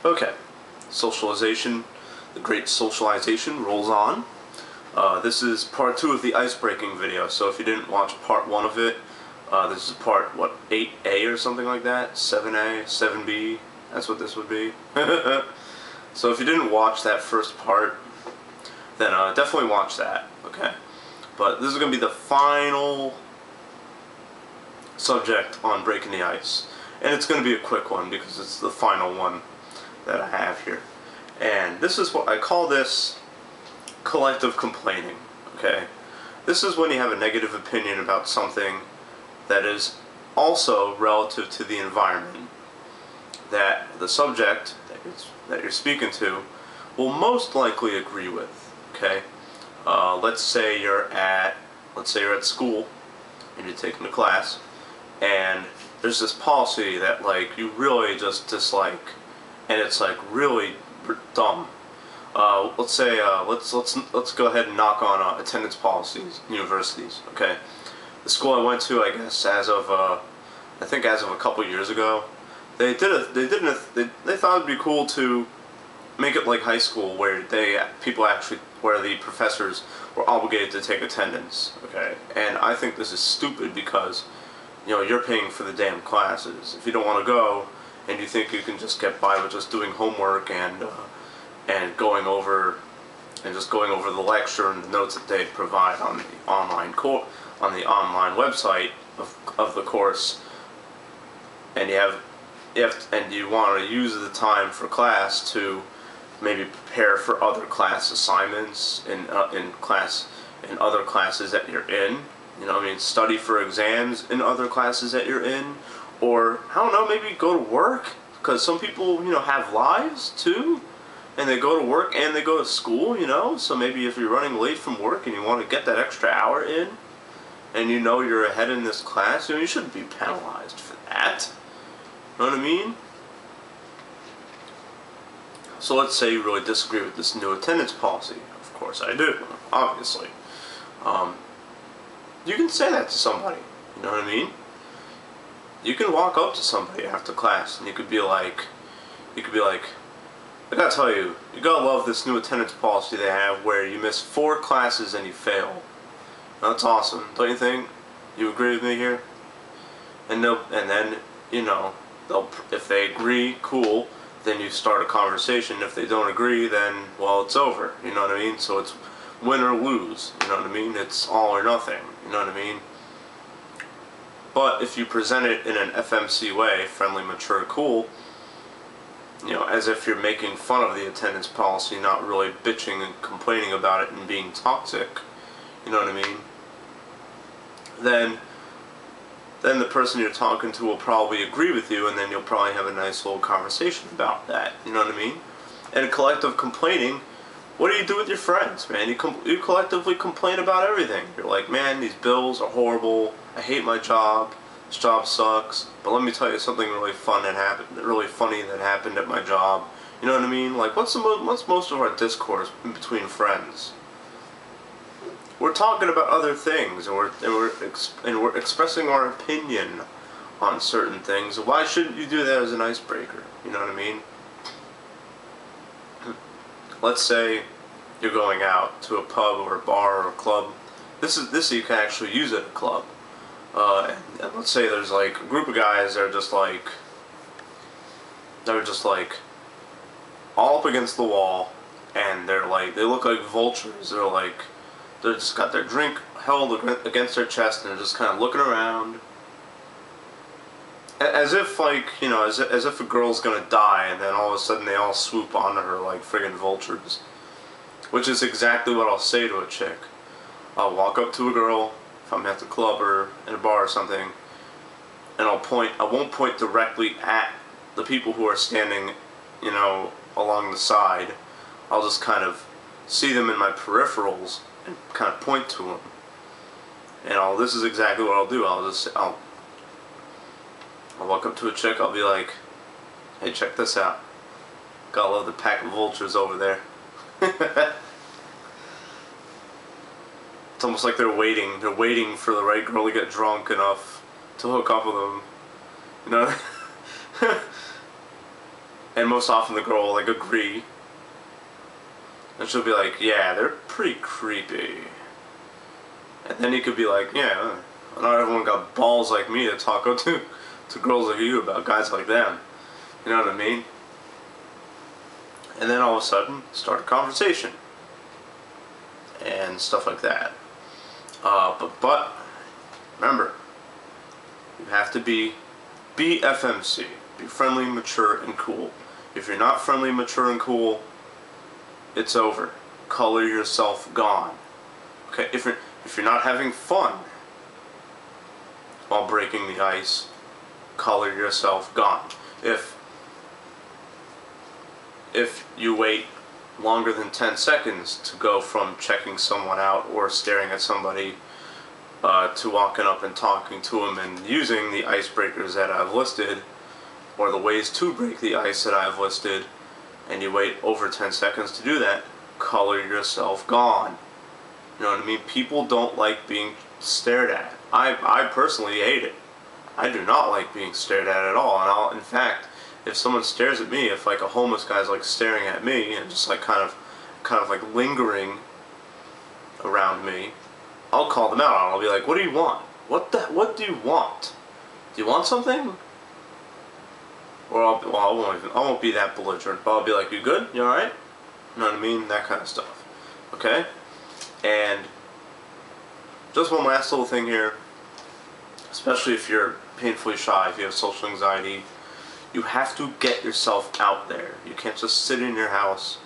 Okay, socialization, the Great Socialization rolls on. This is part 2 of the ice-breaking video, so if you didn't watch part 1 of it, this is part, what, 8A or something like that? 7A, 7B, that's what this would be. So if you didn't watch that first part, then definitely watch that, okay? But this is going to be the final subject on breaking the ice. And it's going to be a quick one because it's the final one that I have here. And this is what I call this collective complaining, okay? This is when you have a negative opinion about something that is also relative to the environment that the subject that you're speaking to will most likely agree with, okay? Let's say you're at school and you're taking a class and there's this policy that like you really just dislike and it's like really dumb. Let's say let's go ahead and knock on attendance policies in universities. Okay, the school I went to, I guess as of I think as of a couple years ago, they thought it'd be cool to make it like high school where where the professors were obligated to take attendance. Okay, and I think this is stupid because you're paying for the damn classes. If you don't want to go and you think you can just get by with just doing homework and going over the lecture and the notes that they provide on the online website of the course, and you want to use the time for class to maybe prepare for other class assignments in other classes that you're in. Study for exams in other classes that you're in, or I don't know, maybe go to work, because some people have lives too, and they go to work and they go to school, so maybe if you're running late from work and you want to get that extra hour in, and you're ahead in this class, you shouldn't be penalized for that. You know what I mean? So let's say you really disagree with this new attendance policy. Of course I do, obviously. You can say that to somebody, you know what I mean? You can walk up to somebody after class and you could be like, I gotta tell you, you gotta love this new attendance policy they have where you miss 4 classes and you fail. That's awesome, don't you think? You agree with me here? And then, if they agree, cool, then you start a conversation. If they don't agree, then, well, it's over, you know what I mean? So it's win or lose, you know what I mean? It's all or nothing, you know what I mean? But if you present it in an FMC way, friendly, mature, cool, as if you're making fun of the attendance policy, not really bitching and complaining about it and being toxic, you know what I mean? Then the person you're talking to will probably agree with you, and then you'll probably have a nice little conversation about that, you know what I mean? And collective complaining, what do you do with your friends, man? You collectively complain about everything. You're like, man, these bills are horrible. I hate my job. This job sucks. But let me tell you something really funny that happened at my job. You know what I mean? Like, what's most of our discourse in between friends? We're talking about other things, and we're expressing our opinion on certain things. Why shouldn't you do that as an icebreaker? You know what I mean? Let's say you're going out to a pub or a bar or a club. This you can actually use at a club. And let's say there's like a group of guys that are just like all up against the wall, and they look like vultures. They're just got their drink held against their chest, and they're just kind of looking around, as if as if a girl's gonna die, and then all of a sudden they all swoop onto her like friggin' vultures. Which is exactly what I'll say to a chick. I'll walk up to a girl, if I'm at the club or in a bar or something, and I won't point directly at the people who are standing, along the side. I'll just kind of see them in my peripherals and kind of point to them. And this is exactly what I'll do. I'll walk up to a chick, I'll be like, hey, check this out. Gotta love the pack of vultures over there. It's almost like they're waiting for the right girl to get drunk enough to hook up with them. And most often the girl will like agree. And she'll be like, yeah, they're pretty creepy. And then you could be like, yeah, not everyone got balls like me to talk to girls like you about guys like them. You know what I mean? And then all of a sudden, start a conversation. And stuff like that. But remember, you have to be FMC. Be friendly, mature, and cool. If you're not friendly, mature, and cool, it's over. Color yourself gone. Okay, if you're not having fun while breaking the ice, color yourself gone. If you wait longer than 10 seconds to go from checking someone out or staring at somebody to walking up and talking to them and using the icebreakers that I've listed, or the ways to break the ice that I've listed, and you wait over 10 seconds to do that, color yourself gone. You know what I mean? People don't like being stared at. I personally hate it. I do not like being stared at all. And in fact, if someone stares at me, if like a homeless guy's like staring at me and just like kind of like lingering around me, I'll call them out. I'll be like, "What do you want? What do you want? Do you want something?" Or I won't be that belligerent, but I'll be like, "You good? You all right?" You know what I mean? That kind of stuff. Okay? And just one last little thing here, especially if you're painfully shy, if you have social anxiety, you have to get yourself out there. You can't just sit in your house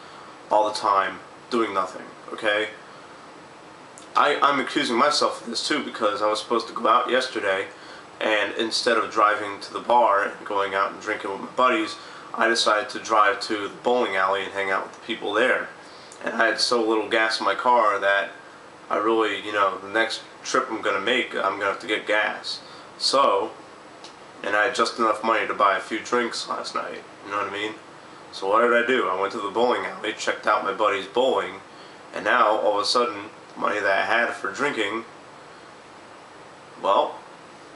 all the time doing nothing, okay? I'm accusing myself of this too, because I was supposed to go out yesterday, and instead of driving to the bar and going out and drinking with my buddies, I decided to drive to the bowling alley and hang out with the people there. And I had so little gas in my car that I really, the next trip I'm going to make, I'm going to have to get gas. So, and I had just enough money to buy a few drinks last night, you know what I mean? So what did I do? I went to the bowling alley, checked out my buddy's bowling, and now, all of a sudden, the money that I had for drinking, well,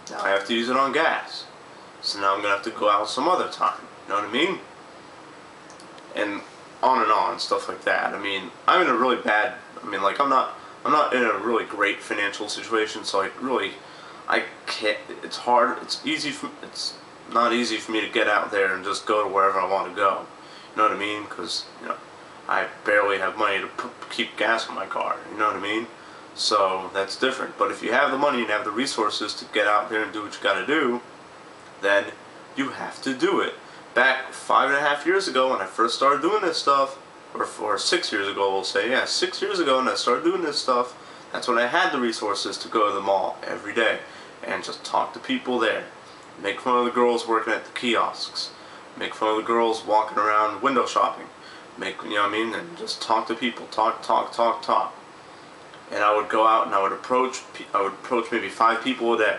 now I have to use it on gas. So now I'm going to have to go out some other time, you know what I mean? And on, stuff like that. I mean, I'm in a really bad, like, I'm not in a really great financial situation, so I can't, it's hard, it's not easy for me to get out there and just go to wherever I want to go. You know what I mean? Because, I barely have money to keep gas in my car, you know what I mean? So, that's different. But if you have the money and have the resources to get out there and do what you gotta do, then you have to do it. Back 5.5 years ago when I first started doing this stuff, or 6 years ago we'll say, yeah, 6 years ago when I started doing this stuff, that's when I had the resources to go to the mall every day and just talk to people there. Make fun of the girls working at the kiosks. Make fun of the girls walking around window shopping. And just talk to people. Talk. And I would go out and I would approach maybe 5 people a day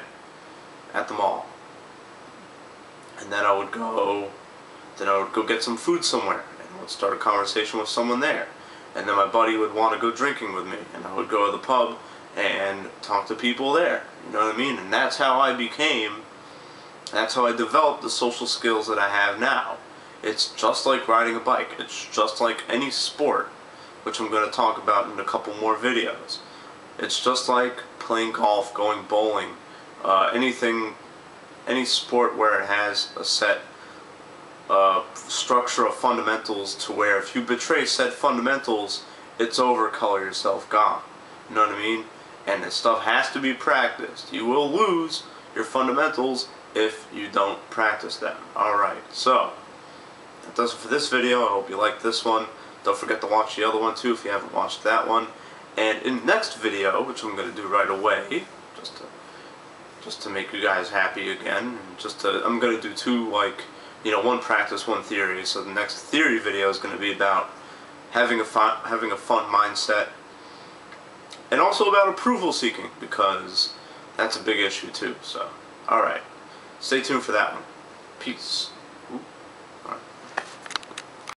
at the mall. And then I would go get some food somewhere, and I would start a conversation with someone there. And then my buddy would want to go drinking with me, and I would go to the pub and talk to people there. You know what I mean? And that's how I developed the social skills that I have now. It's just like riding a bike. It's just like any sport, which I'm going to talk about in a couple more videos. It's just like playing golf, going bowling, any sport where it has a set structure of fundamentals to where if you betray said fundamentals, it's over, color yourself gone. You know what I mean? And this stuff has to be practiced. You will lose your fundamentals if you don't practice them. Alright, so that does it for this video. I hope you liked this one. Don't forget to watch the other one too if you haven't watched that one. And in the next video, which I'm going to do right away, just to make you guys happy again, I'm going to do 2, one practice, one theory. So the next theory video is going to be about having a fun mindset, and also about approval seeking, because that's a big issue too. So, alright, stay tuned for that one. Peace.